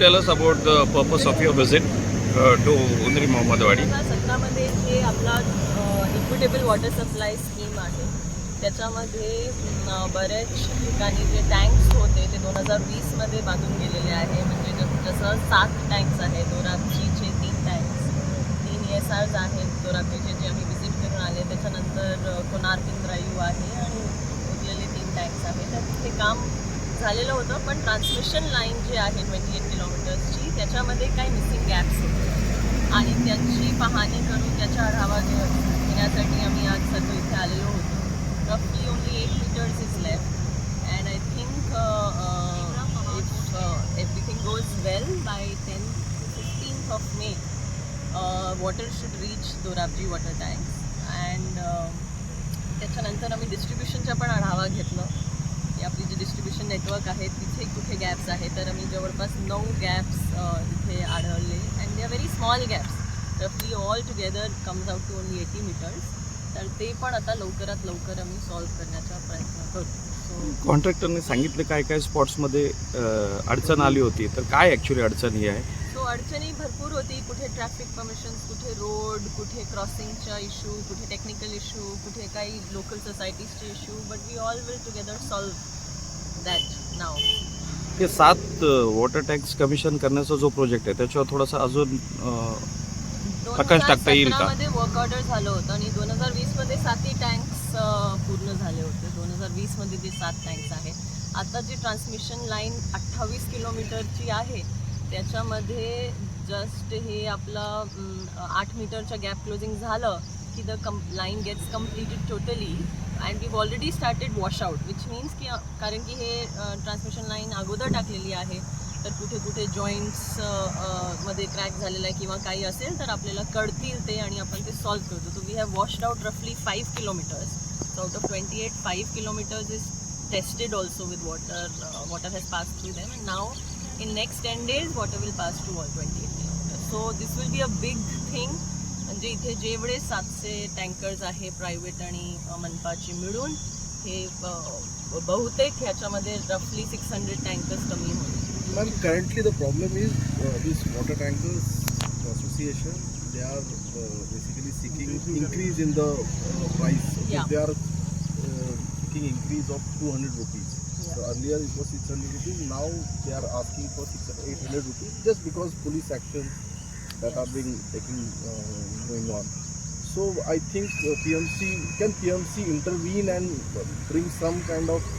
tell us about the purpose of your visit to Undri Mohammadwadi? 2017 मध्ये हे आपला equitable water supply scheme आहे. त्याच्यामध्ये बऱ्याच ठिकाणी जे टँक्स होते ते 2020 मध्ये बांधून गेलेले आहे. म्हणजे जसं 7 टँक्स आहेत, दोराबजीचे 3 टँक्स, 3 ESRs आहेत दोराबजीचे जे आम्ही व्हिजिट करून आले. त्याच्यानंतर कोणार्क ड्राईव्ह आहे आणि उरलेले 3 टँक्स आहेत. तर ते काम झालेलं होतं, पण ट्रान्समिशन लाईन जी आहे 28 किलोमीटर्सची त्याच्यामध्ये काही मिसिंग गॅप्स होते आणि त्याची पाहणी करून त्याचा आढावा घेण्यासाठी आम्ही आज सर्व इथे आलेलो होतो. रफली only 8 meters is left and I think if everything goes well by 10 to 15th of May water should reach Dorabji water tanks. And त्याच्यानंतर आम्ही डिस्ट्रीब्युशनचा पण आढावा घेतला की आपली जी डिस्ट्रीब्युशन नेटवर्क आहे तिथे कुठे गॅप्स आहे. तर आम्ही जवळपास 9 गॅप्स इथे आढळले and they are very small gaps. रफली all together comes out to only 80 meters. तर ते पण आता लवकरात लवकर आम्ही सॉल्व्ह करण्याचा प्रयत्न करू. सो कॉन्ट्रॅक्टरने सांगितलं काय काय स्पॉट्समध्ये अडचण आली होती, तर काय ॲक्च्युली अडचण ही आहे? सो अडचणी भरपूर होती. कुठे ट्रॅफिक परमिशन्स, कुठे रोड, कुठे क्रॉसिंगचा इश्यू, कुठे टेक्निकल इश्यू, कुठे काही लोकल सोसायटीजचे issue. But we all will together solve that now. हे 7 वॉटर टँक्स कमिशन करण्याचा जो प्रोजेक्ट आहे त्याच्यावर थोडासा अजून प्रकाश टाकता येईल का? 2017 वर्क ऑर्डर झालं होतं आणि 2020 मध्ये 7 टँक्स पूर्ण झाले होते. 2020 मध्ये जे 7 टँक्स आहे. आता जी ट्रान्समिशन लाईन 28 किलोमीटरची आहे त्याच्यामध्ये जस्ट हे आपलं 8 मीटरचं गॅप क्लोजिंग झालं की the line gets completed totally and we already started wash out, which means की कारण की हे ट्रान्समिशन लाईन अगोदर टाकलेली आहे तर कुठे कुठे जॉईंट्स मध्ये क्रॅक झालेला आहे किंवा काही असेल तर आपल्याला कळतील ते आणि आपण ते सॉल्व्ह करतो. So we have washed out रफली 5 kilometers. So out of 28, 5 kilometers is tested also with water. Water has passed through them and now in next 10 days water will pass through all 28 kilometers. So this will be a big thing. म्हणजे इथे जेवढे 700 tankers आहे private आणि मनपाची मिळून हे बहुतेक ह्याच्यामध्ये रफली 600 टँकर्स कमी होईल. Ma'am, currently the problem is this water tankers association, they are basically seeking increase in the price. Yeah. They are seeking increase of 200 rupees. Yeah. So earlier it was 600 rupees, now they are asking for 800 rupees just because police actions that are being going on. So I think PMC intervene and bring some kind of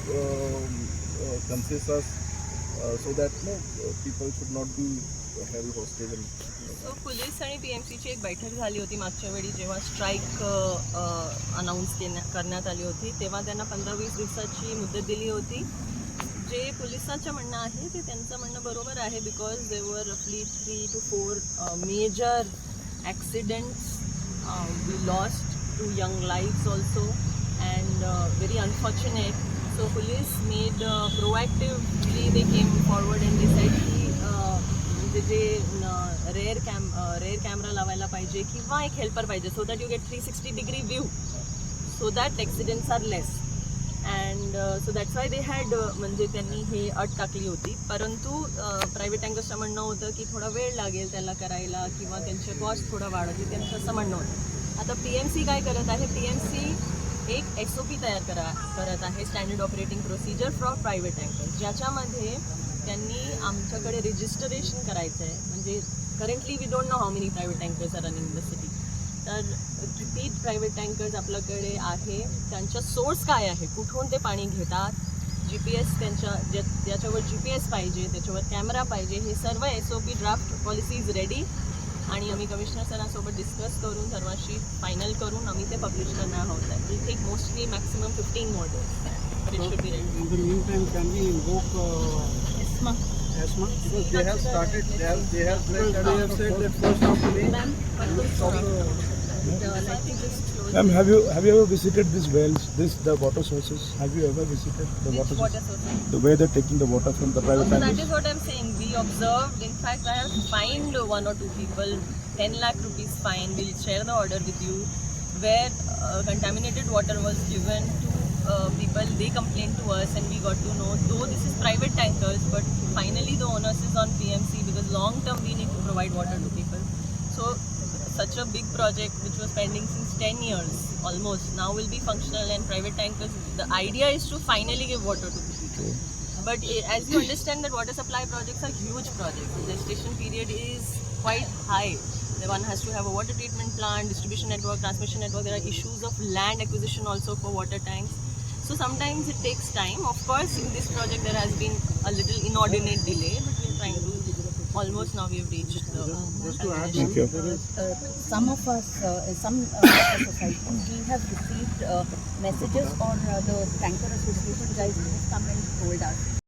consensus so that people should not be held hostage. So police आणि PMCची एक बैठक झाली होती मागच्या वेळी जेव्हा strike announce करण्यात आली होती तेव्हा त्यांना 15-20 दिवसाची मुदत दिली होती. जे पोलिसांचं म्हणणं आहे ते त्यांचं म्हणणं बरोबर आहे बिकॉज दे वर रफली 3 to 4 major accidents. We lost 2 young lives also and very unfortunate. So police made proactively they came forward and they said की म्हणजे जे रेअर कॅमेरा लावायला पाहिजे किंवा एक हेल्पर पाहिजे so that you get 360-degree view so that accidents are less and so that's why they had म्हणजे त्यांनी हे अट टाकली होती. परंतु प्रायव्हेट टँकर्सचं म्हणणं होतं की थोडा वेळ लागेल त्याला करायला किंवा त्यांचे कॉस्ट थोडा वाढतील त्यांचं असं म्हणणं होतं. आता PMC काय करत आहे, PMC एक SOP तयार करत आहे, standard operating procedure for private tankers, ज्याच्यामध्ये त्यांनी आमच्याकडे रजिस्ट्रेशन करायचं आहे. म्हणजे currently we don't know how many private tankers are running in the city. तर किती प्रायव्हेट टँकर्स आपल्याकडे आहे, त्यांचा सोर्स काय आहे, कुठून ते पाणी घेतात, GPS त्यांच्या ज्याच्यावर GPS पाहिजे, त्याच्यावर कॅमेरा पाहिजे, हे सर्व SOP draft policy is ready आणि आम्ही कमिशनर सरांसोबत डिस्कस करून सर्वांशी फायनल करून आम्ही ते पब्लिश करणार आहोत. Will take mostly maximum 15 more days. But it should be ready. In the meantime, can we invoke ESMA? Because they have started, they have said that first of May. Ma'am, the lighting is closed. Ma'am, have you ever visited these wells, the water sources? Have you ever visited the Which water water sources? source? The way they're taking the water from the private So that tankers? is what I'm saying. We observed. In fact, I have fined 1 or 2 people 10 lakh rupees fine. We'll share the order with you. Where contaminated water was given to people. They complained to us, and we got to know. Though this is private tankers, but finally the onus is on PMC because provide water to people. So such a big project which was pending since 10 years almost now will be functional, and private tankers, the idea is to finally give water to people. But as you understand that water supply projects are huge projects. The gestation period is quite high. The one has to have a water treatment plant, distribution network, transmission network. There are issues of land acquisition also for water tanks. So sometimes it takes time. Of course, in this project there has been a little inordinate delay, but we're trying to, almost now we've reached the Thank you. Some of us, some societies, we have received messages, or the tanker association guys have come and told us